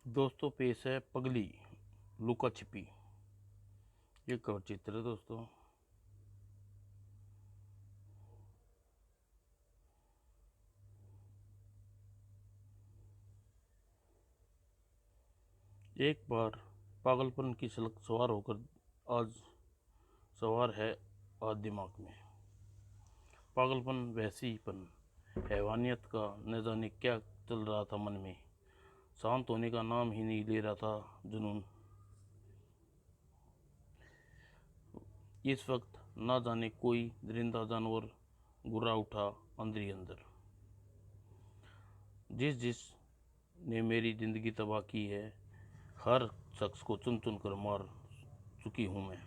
दोस्तों पेश है पगली लुका छिपी। ये कवर चित्र है दोस्तों। एक बार पागलपन की सलक सवार होकर आज सवार है आज दिमाग में। पागलपन, वैसीपन, हैवानियत का न जाने क्या चल रहा था मन में। शांत होने का नाम ही नहीं ले रहा था जुनून। इस वक्त ना जाने कोई दरिंदा जानवर गुर्रा उठा अंदर ही अंदर। जिस जिस ने मेरी ज़िंदगी तबाह की है, हर शख्स को चुन चुन कर मार चुकी हूँ मैं।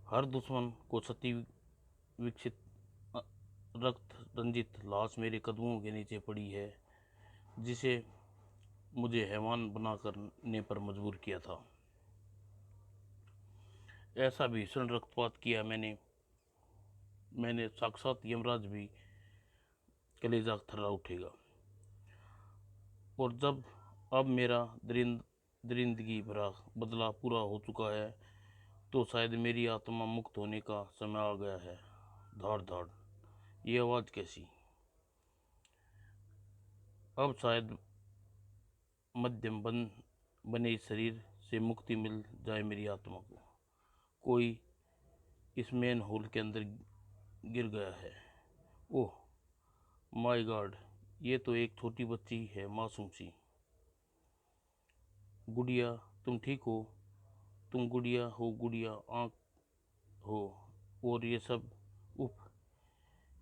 हर दुश्मन को सती विकसित रक्त रंजित लाश मेरे कदमों के नीचे पड़ी है, जिसे मुझे हैवान बना करने पर मजबूर किया था। ऐसा भीषण रक्तपात किया मैंने साक्षात यमराज भी कलेजा थर्रा उठेगा। और जब अब मेरा दरिंदगी भरा बदला पूरा हो चुका है, तो शायद मेरी आत्मा मुक्त होने का समय आ गया है। धाड़ धाड़, ये आवाज़ कैसी? अब शायद मध्यम बने इस शरीर से मुक्ति मिल जाए मेरी आत्मा को। कोई इस मेन होल के अंदर गिर गया है। ओह माय गॉड, ये तो एक छोटी बच्ची है, मासूम सी। गुड़िया, तुम ठीक हो? तुम गुड़िया हो? गुड़िया आँख हो? और ये सब? उफ,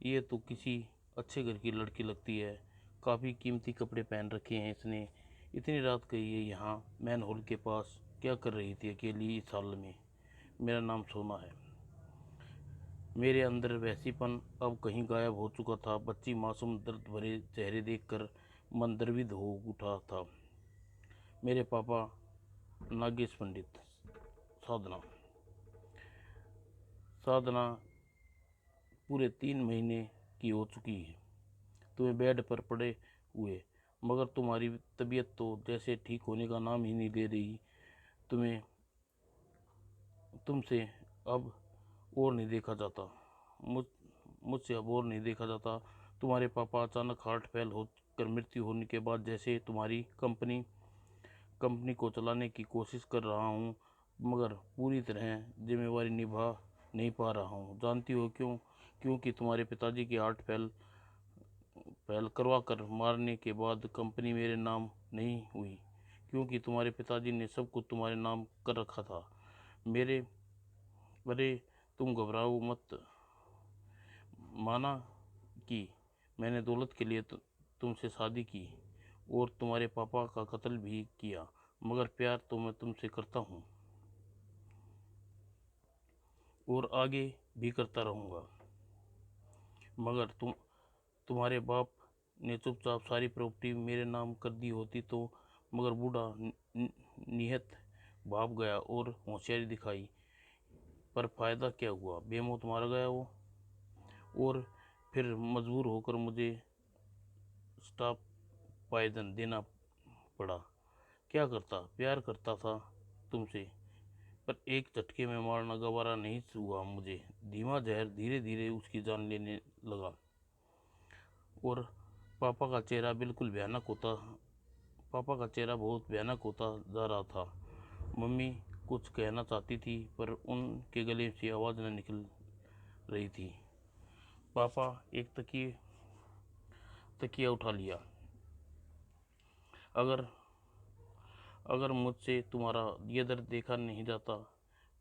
ये तो किसी अच्छे घर की लड़की लगती है। काफ़ी कीमती कपड़े पहन रखे हैं इसने। इतनी रात गई है यहाँ मैन होल के पास, क्या कर रही थी अकेली इस हाल में? मेरा नाम सोना है। मेरे अंदर वैसीपन अब कहीं गायब हो चुका था। बच्ची मासूम दर्द भरे चेहरे देखकर मन द्रवित हो उठा था। मेरे पापा नागेश पंडित। साधना साधना पूरे 3 महीने की हो चुकी है तुम्हें बेड पर पड़े हुए, मगर तुम्हारी तबीयत तो जैसे ठीक होने का नाम ही नहीं ले रही। तुम्हें तुमसे अब और नहीं देखा जाता। मुझसे अब और नहीं देखा जाता। तुम्हारे पापा अचानक हार्ट फेल होकर मृत्यु होने के बाद जैसे तुम्हारी कंपनी को चलाने की कोशिश कर रहा हूँ, मगर पूरी तरह जिम्मेवारी निभा नहीं पा रहा हूँ। जानती हो क्यों? क्योंकि तुम्हारे पिताजी की हार्ट फेल करवा कर मारने के बाद कंपनी मेरे नाम नहीं हुई, क्योंकि तुम्हारे पिताजी ने सब कुछ तुम्हारे नाम कर रखा था। मेरे अरे तुम घबराओ मत। माना कि मैंने दौलत के लिए तुमसे शादी की और तुम्हारे पापा का कत्ल भी किया, मगर प्यार तो मैं तुमसे करता हूँ और आगे भी करता रहूँगा। मगर तुम्हारे बाप ने चुपचाप सारी प्रॉपर्टी मेरे नाम कर दी होती तो। मगर बूढ़ा निहत भाग गया और होशियारी दिखाई, पर फायदा क्या हुआ? बेमौत मारा गया वो। और फिर मजबूर होकर मुझे स्टॉप पॉइजन देना पड़ा। क्या करता? प्यार करता था तुमसे, पर एक झटके में मारना गवारा नहीं हुआ मुझे। धीमा जहर धीरे धीरे उसकी जान लेने लगा और पापा का चेहरा बिल्कुल भयानक होता पापा का चेहरा बहुत भयानक होता जा रहा था। मम्मी कुछ कहना चाहती थी, पर उनके गले से आवाज़ न निकल रही थी। पापा एक तकिया उठा लिया। अगर अगर मुझसे तुम्हारा ये दर्द देखा नहीं जाता,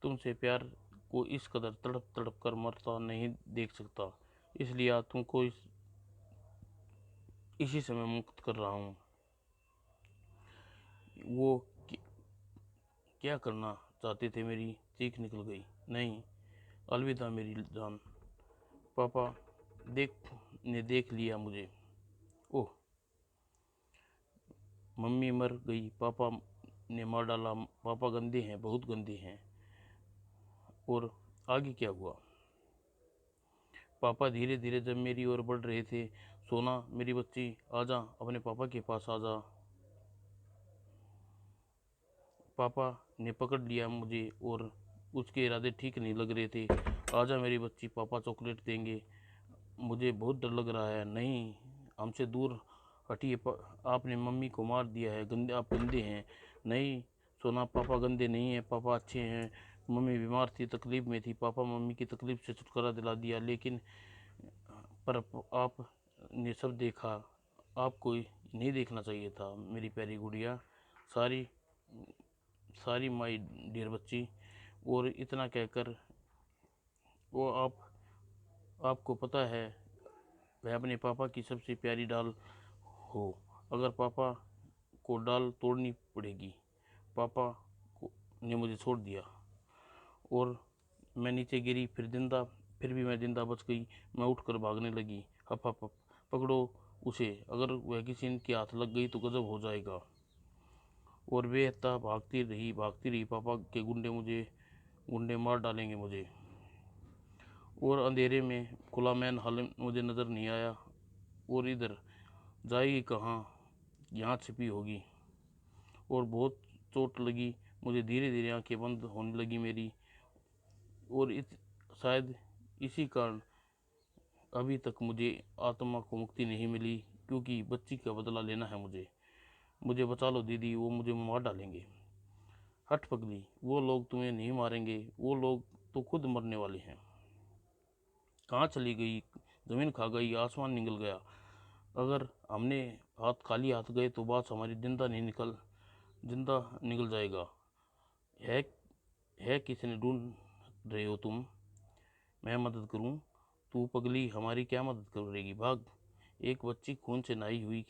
तुमसे प्यार को इस कदर तड़प तड़प कर मरता नहीं देख सकता। इसलिए आज तुमको इसी समय मुक्त कर रहा हूँ। वो क्या करना चाहते थे? मेरी चीख निकल गई। नहीं, अलविदा मेरी जान। पापा देख लिया मुझे। ओह, मम्मी मर गई, पापा ने मार डाला। पापा गंदे हैं, बहुत गंदे हैं। और आगे क्या हुआ? पापा धीरे धीरे जब मेरी ओर बढ़ रहे थे, सोना मेरी बच्ची आजा, अपने पापा के पास आजा। पापा ने पकड़ लिया मुझे और उसके इरादे ठीक नहीं लग रहे थे। आजा मेरी बच्ची, पापा चॉकलेट देंगे। मुझे बहुत डर लग रहा है। नहीं, हमसे दूर हटिए, आपने मम्मी को मार दिया है, गंदे, आप गंदे हैं। नहीं सोना, पापा गंदे नहीं हैं, पापा अच्छे हैं। मम्मी बीमार थी, तकलीफ़ में थी, पापा मम्मी की तकलीफ़ से छुटकारा दिला दिया। लेकिन पर आपने सब देखा, आपको नहीं देखना चाहिए था मेरी प्यारी गुड़िया। सारी सारी माई डियर बच्ची। और इतना कहकर वो आपको पता है वह अपने पापा की सबसे प्यारी डाल हो। अगर पापा को डाल तोड़नी पड़ेगी। पापा ने मुझे छोड़ दिया और मैं नीचे गिरी, फिर भी मैं जिंदा बच गई। मैं उठकर भागने लगी। हप हप हप, पकड़ो उसे, अगर वह किसी के हाथ लग गई तो गजब हो जाएगा। और बेहता भागती रही। पापा के गुंडे मार डालेंगे मुझे। और अंधेरे में खुला मैन हॉल मुझे नज़र नहीं आया। और इधर जाएगी कहाँ, यहाँ छिपी होगी। और बहुत चोट लगी मुझे, धीरे धीरे आंखें बंद होने लगी मेरी। और शायद इसी कारण अभी तक मुझे आत्मा को मुक्ति नहीं मिली, क्योंकि बच्ची का बदला लेना है मुझे बचा लो दीदी, वो मुझे मार डालेंगे। हट पगली, वो लोग तुम्हें नहीं मारेंगे, वो लोग तो खुद मरने वाले हैं। कहाँ चली गई, ज़मीन खा गई, आसमान निकल गया। अगर हमने खाली हाथ गए तो बात हमारी जिंदा निकल जाएगा। है किसने ढूंढ रहे हो तुम? मैं मदद करूं? तू पगली हमारी क्या मदद करेगी, भाग। एक बच्ची खून से नहाई हुई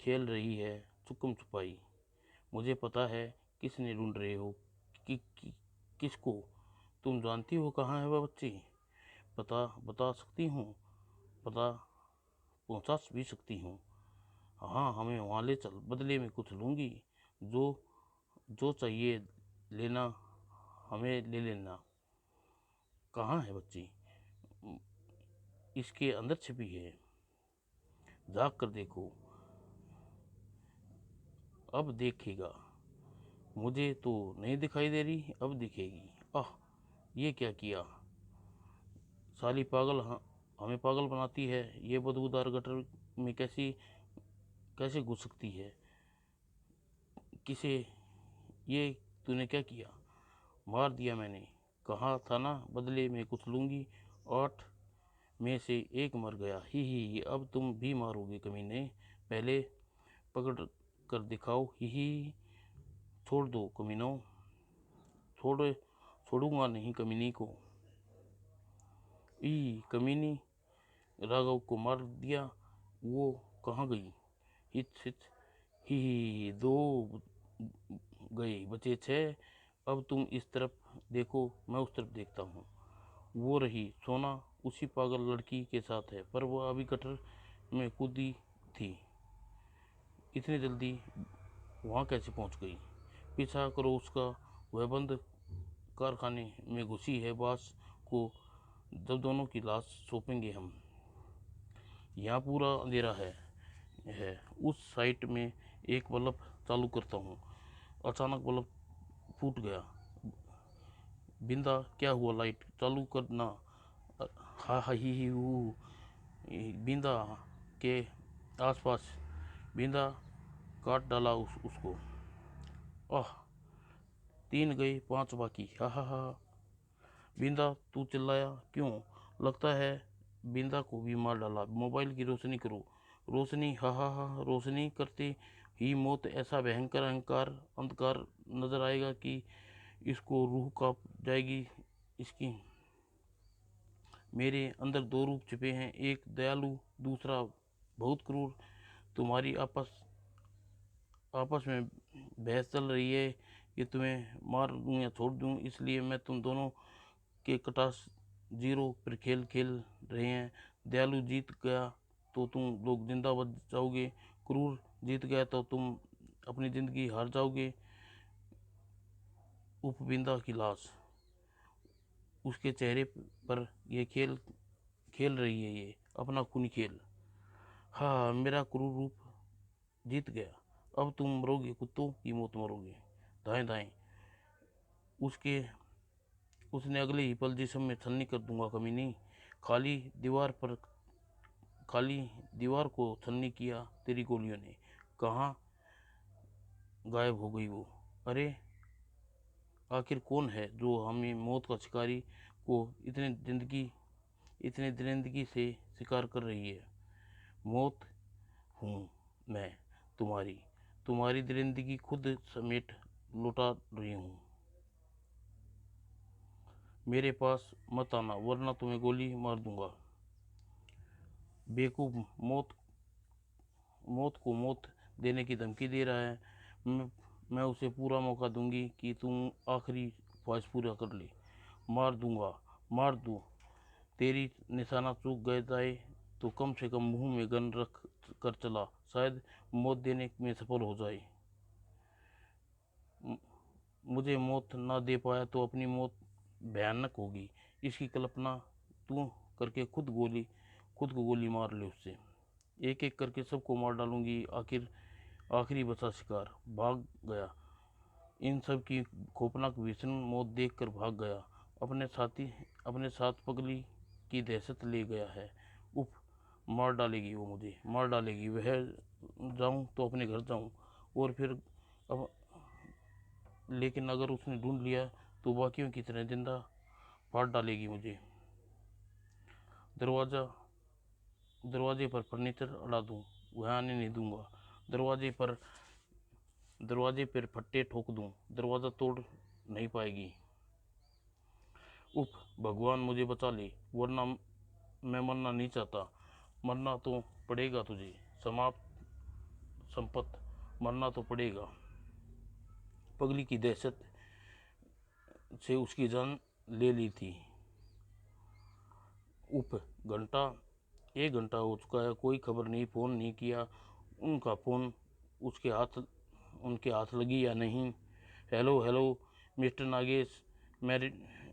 खेल रही है छुपम छुपाई। मुझे पता है किसने ढूंढ रहे हो, किसको। तुम जानती हो कहाँ है वह बच्ची? बता सकती हूँ, पता पहुँचा भी सकती हूँ। हाँ, हमें वहाँ ले चल, बदले में कुछ लूँगी। जो जो चाहिए लेना, हमें ले लेना। कहाँ है बच्ची? इसके अंदर छिपी है, झाँक कर देखो, अब देखेगा। मुझे तो नहीं दिखाई दे रही, अब दिखेगी। आह, ये क्या किया साली पागल, हमें पागल बनाती है। ये बदबूदार गटर में कैसे घुस सकती है? किसे ये तूने क्या किया? मार दिया मैंने, कहा था ना बदले में कुछ लूँगी। 8 में से 1 मर गया। ही, अब तुम भी मारोगे कमीने, पहले पकड़ कर दिखाओ। ही, छोड़ दो कमीनों, छोड़ूंगा नहीं कमीनी को। कमीनी, राघव को मार दिया, वो कहाँ गई? हिच हिच, ही 2 गए, बचे 6। अब तुम इस तरफ देखो, मैं उस तरफ देखता हूँ। वो रही सोना, उसी पागल लड़की के साथ है, पर वो अभी गटर में कूदी थी। इतनी जल्दी वहाँ कैसे पहुँच गई? पीछा करो उसका, वह बंद कारखाने में घुसी है। बास को जब दोनों की लाश सौंपेंगे हम। यहाँ पूरा अंधेरा है। उस साइट में एक बल्ब चालू करता हूँ। अचानक बल्ब फूट गया। बिंदा, क्या हुआ? लाइट चालू करना। हा हा ही हू। बिंदा के आसपास, बिंदा काट डाला उसको। आह, 3 गए, 5 बाकी। हा हा हा। बिंदा, तू चिल्लाया क्यों? लगता है बिंदा को भी मार डाला। मोबाइल की रोशनी करो। रोशनी, हा हा हा। रोशनी करते ही मौत ऐसा भयंकर अंधकार नजर आएगा कि इसको रूह कांप जाएगी इसकी। मेरे अंदर 2 रूप छिपे हैं, एक दयालु, दूसरा बहुत क्रूर। तुम्हारी आपस में बहस चल रही है कि तुम्हें मार दूं या छोड़ दूं, इसलिए मैं तुम दोनों के कटास 0 पर खेल रहे हैं। दयालु जीत गया तो तुम लोग जिंदा बच जाओगे, क्रूर जीत गया तो तुम अपनी ज़िंदगी हार जाओगे। उपविंदा की लाश, उसके चेहरे पर ये खेल रही है, ये अपना खूनी खेल। हाँ, मेरा क्रूर रूप जीत गया। अब तुम मरोगे, कुत्तों की मौत मरोगे। दाएं दाएं उसने अगले ही पल जिस्म में छलनी कर दूंगा कमीनी। खाली दीवार पर खाली दीवार को छलनी किया तेरी गोलियों ने। कहाँ गायब हो गई वो? अरे आखिर कौन है जो हमें मौत का शिकारी को इतने दरिंदगी से शिकार कर रही है? मौत हूँ मैं, तुम्हारी तुम्हारी दरिंदगी खुद समेट लौटा रही हूँ। मेरे पास मत आना वरना तुम्हें गोली मार दूंगा। बेवकूफ, मौत को मौत देने की धमकी दे रहा है। मैं उसे पूरा मौका दूंगी कि तुम आखिरी ख्वाहिश पूरा कर ले। मार दूंगा, मार दूं। तेरी निशाना चूक गए जाए तो कम से कम मुंह में गन रख कर चला, शायद मौत देने में सफल हो जाए। मुझे मौत ना दे पाया तो अपनी मौत भयानक होगी, इसकी कल्पना तू करके खुद को गोली मार ले उससे। एक एक करके सबको मार डालूंगी। आखिरी बचा शिकार भाग गया। इन सब की खौफनाक भीषण मौत देखकर भाग गया। अपने साथ पगली की दहशत ले गया है। उफ, मार डालेगी वो मुझे, मार डालेगी। वह जाऊं तो अपने घर जाऊं और फिर अब, लेकिन अगर उसने ढूंढ लिया तो बाकियों की तरह जिंदा फाड़ डालेगी मुझे। दरवाजा दरवाजे पर फर्नीचर अड़ा दूं, वह आने नहीं दूंगा। दरवाजे पर फट्टे ठोक दूं, दरवाजा तोड़ नहीं पाएगी। उफ, भगवान मुझे बचा ले, वरना मैं मरना नहीं चाहता। मरना तो पड़ेगा तुझे, समाप्त संपत, मरना तो पड़ेगा। पगली की दहशत से उसकी जान ले ली थी। उफ, एक घंटा हो चुका है, कोई खबर नहीं, फ़ोन नहीं किया। उनका फ़ोन उनके हाथ लगी या नहीं? हेलो हेलो मिस्टर नागेश, मैं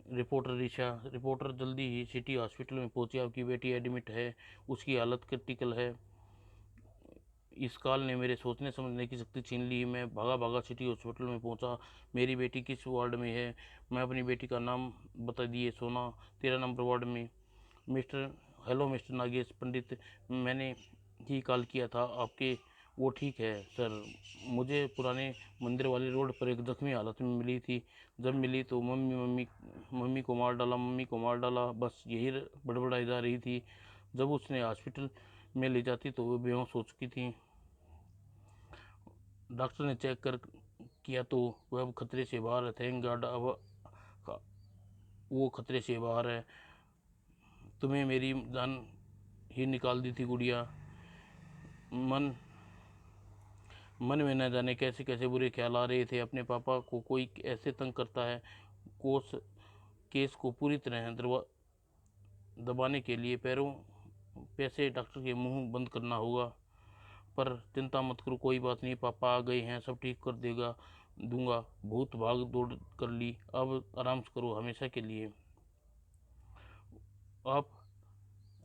रिपोर्टर ऋषा। रिपोर्टर जल्दी ही सिटी हॉस्पिटल में पहुंची, आपकी बेटी एडमिट है, उसकी हालत क्रिटिकल है। इस कॉल ने मेरे सोचने समझने की शक्ति छीन ली। मैं भागा भागा सिटी हॉस्पिटल में पहुंचा। मेरी बेटी किस वार्ड में है? मैं अपनी बेटी का नाम बता दिए, सोना 13 नंबर वार्ड में। हेलो मिस्टर नागेश, पंडित मैंने ही कॉल किया था आपके। वो ठीक है सर, मुझे पुराने मंदिर वाली रोड पर एक जख्मी हालत में मिली थी। जब मिली तो मम्मी को मार डाला, बस यही बड़बड़ाई जा रही थी। जब उसने हॉस्पिटल में ले जाती तो वो बेहोश हो चुकी थी। डॉक्टर ने चेक कर किया तो वह अब खतरे से बाहर है। थैंक गॉड, अब वो खतरे से बाहर है। तुम्हें मेरी जान ही निकाल दी थी गुड़िया। मन में न जाने कैसे कैसे बुरे ख्याल आ रहे थे। अपने पापा को कोई ऐसे तंग करता है। कोस केस को पूरी तरह दबाने के लिए पैसे डॉक्टर के मुंह बंद करना होगा। पर चिंता मत करो, कोई बात नहीं, पापा आ गए हैं, सब ठीक कर दूंगा। बहुत भाग दौड़ कर ली, अब आराम से करो हमेशा के लिए। आप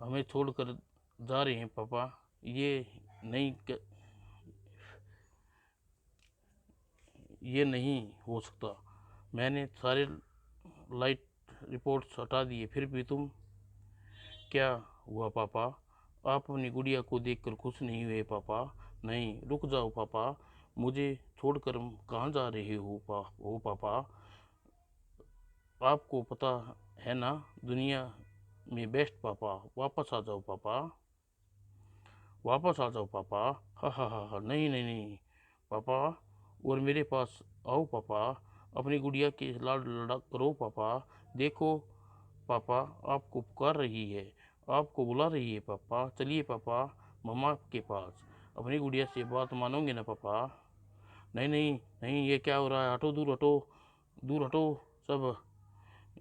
हमें छोड़कर जा रहे हैं पापा? नहीं ये नहीं हो सकता। मैंने सारे लाइट रिपोर्ट्स हटा दिए, फिर भी तुम। क्या हुआ पापा? आप अपनी गुड़िया को देखकर खुश नहीं हुए पापा? नहीं, रुक जाओ पापा, मुझे छोड़कर कहाँ जा रहे हो पापा? आपको पता है ना, दुनिया में बेस्ट पापा। वापस आ जाओ पापा, वापस आ जाओ पापा। हा, नहीं नहीं नहीं पापा, और मेरे पास आओ पापा। अपनी गुड़िया के लाड लड़ा करो पापा। देखो पापा, आपको पुकार रही है, आपको बुला रही है पापा। चलिए पापा, मम्मा के पास। अपनी गुड़िया से बात मानोगे ना पापा? नहीं नहीं नहीं, ये क्या हो रहा है? हटो, दूर हटो, दूर हटो सब।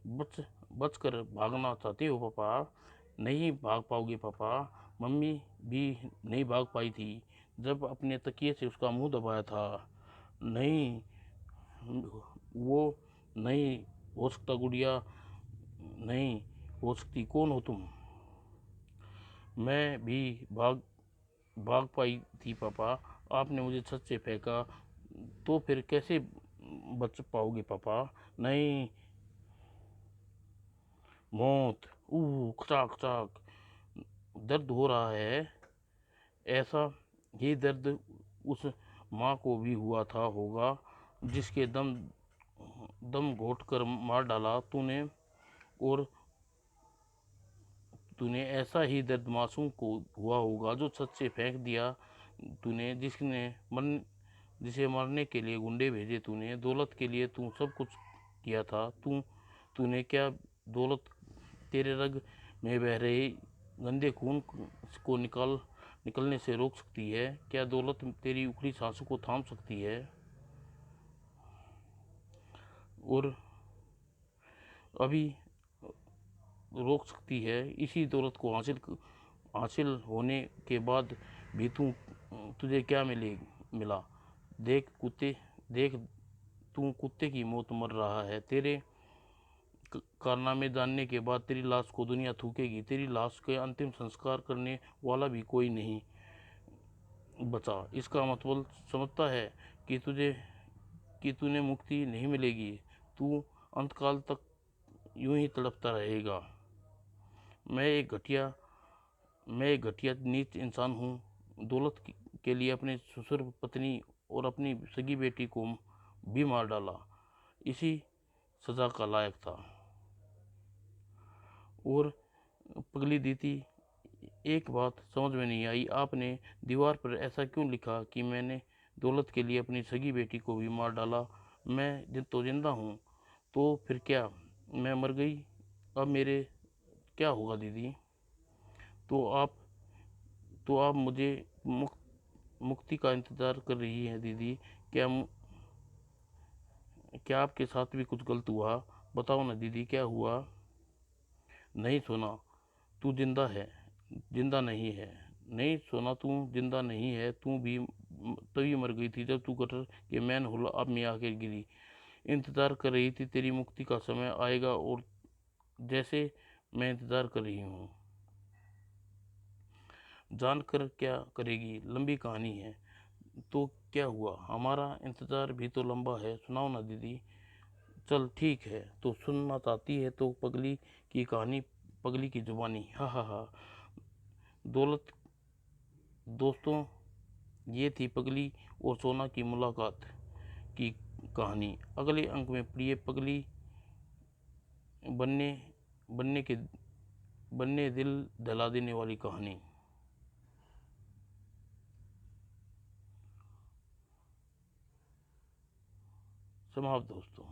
बच बच कर भागना चाहते हो पापा? नहीं भाग पाओगे पापा। मम्मी भी नहीं भाग पाई थी जब अपने तकिए से उसका मुंह दबाया था। नहीं, वो नहीं हो सकता गुड़िया, नहीं हो सकती। कौन हो तुम? मैं भी भाग भाग पाई थी पापा, आपने मुझे छत से फेंका तो फिर कैसे बच पाओगे पापा? नहीं। मौत। खचाक खचाक। दर्द हो रहा है। ऐसा ही दर्द उस माँ को भी हुआ था होगा जिसके दम दम घोट कर मार डाला तूने। और तूने ऐसा ही दर्द मासूम को हुआ होगा जो छत से फेंक दिया तूने, जिसे मारने के लिए गुंडे भेजे तूने। दौलत के लिए तू सब कुछ किया था। तूने क्या दौलत तेरे रग में बह रहे गंदे खून को निकलने से रोक सकती है? क्या दौलत तेरी उखड़ी सांसों को थाम सकती है और अभी रोक सकती है? इसी दौलत को हासिल होने के बाद भी तुझे क्या मिला? देख कुत्ते, देख तू कुत्ते की मौत मर रहा है। तेरे कारनामे जानने के बाद तेरी लाश को दुनिया थूकेगी। तेरी लाश के अंतिम संस्कार करने वाला भी कोई नहीं बचा। इसका मतलब समझता है कि तूने मुक्ति नहीं मिलेगी। तू अंतकाल तक यूं ही तड़पता रहेगा। मैं एक घटिया नीच इंसान हूँ। दौलत के लिए अपने ससुर, पत्नी और अपनी सगी बेटी को भी मार डाला। इसी सजा का लायक था। और पगली दीदी, एक बात समझ में नहीं आई, आपने दीवार पर ऐसा क्यों लिखा कि मैंने दौलत के लिए अपनी सगी बेटी को भी मार डाला? मैं तो जिंदा हूँ। तो फिर क्या मैं मर गई? अब मेरे क्या होगा दीदी? तो आप मुझे मुक्ति का इंतजार कर रही हैं दीदी? क्या क्या आपके साथ भी कुछ गलत हुआ? बताओ ना दीदी, क्या हुआ? नहीं सोना, तू जिंदा है, जिंदा नहीं है। नहीं सोना, तू जिंदा नहीं है। तू भी तभी मर गई थी जब तू गटर के मैन होल अब में आकर गिरी। इंतजार कर रही थी तेरी मुक्ति का समय आएगा, और जैसे मैं इंतजार कर रही हूँ। जानकर क्या करेगी, लंबी कहानी है। तो क्या हुआ? हमारा इंतजार भी तो लंबा है। सुनाओ ना दीदी। चल ठीक है, तो सुनना चाहती है तो पगली की कहानी, पगली की जुबानी। हा हा हा। दौलत दोस्तों, ये थी पगली और सोना की मुलाकात की कहानी। अगले अंक में प्रिय पगली बनने बनने के बनने दिल दहला देने वाली कहानी। समाप्त दोस्तों।